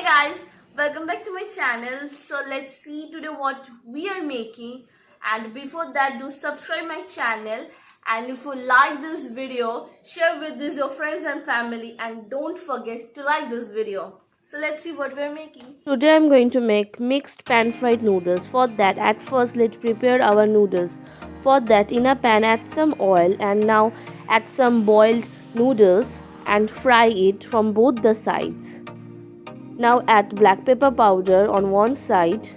guys, welcome back to my channel. So let's see today what we are making, and before that do subscribe my channel, and if you like this video share with this your friends and family, and don't forget to like this video. So let's see what we are making. Today I'm going to make mixed pan fried noodles. For that, at first let's prepare our noodles. For that, in a pan add some oil and now add some boiled noodles and fry it from both the sides. Now add black pepper powder on one side.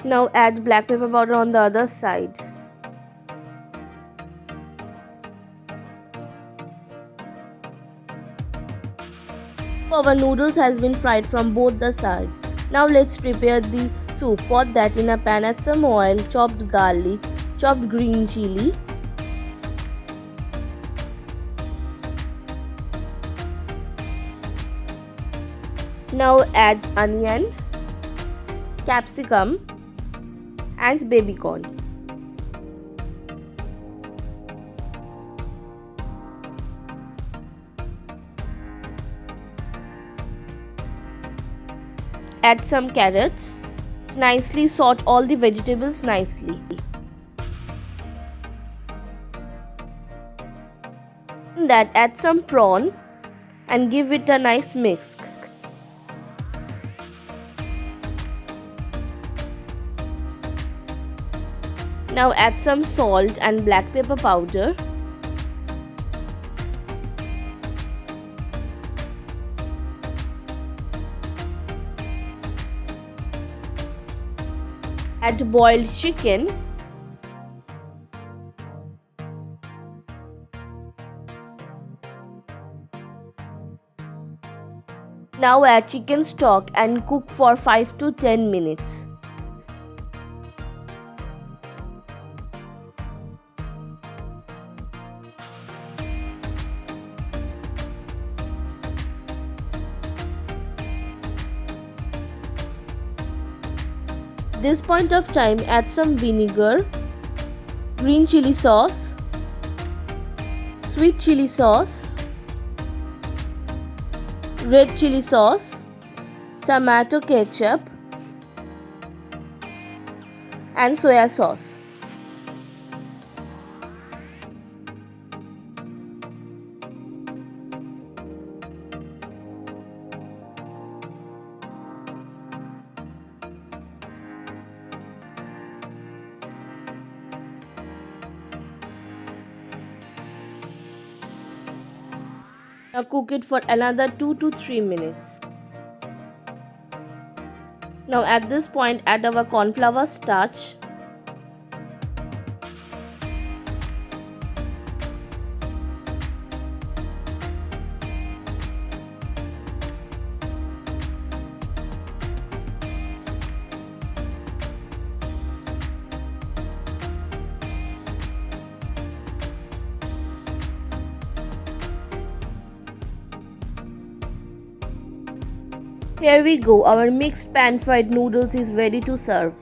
Now add black pepper powder on the other side. Our noodles has been fried from both the sides. Now let's prepare the soup. For that, in a pan add some oil, chopped garlic, chopped green chili, now add onion, capsicum and baby corn. Add some carrots. Nicely saute all the vegetables nicely. In that, add some prawn and give it a nice mix. Now add some salt and black pepper powder. Add boiled chicken. Now add chicken stock and cook for 5 to 10 minutes. This point of time, add some vinegar, green chili sauce, sweet chili sauce, red chili sauce, tomato ketchup and soya sauce. Now cook it for another 2 to 3 minutes. Now at this point, add our cornflour starch, Here we go, our mixed pan fried noodles is ready to serve.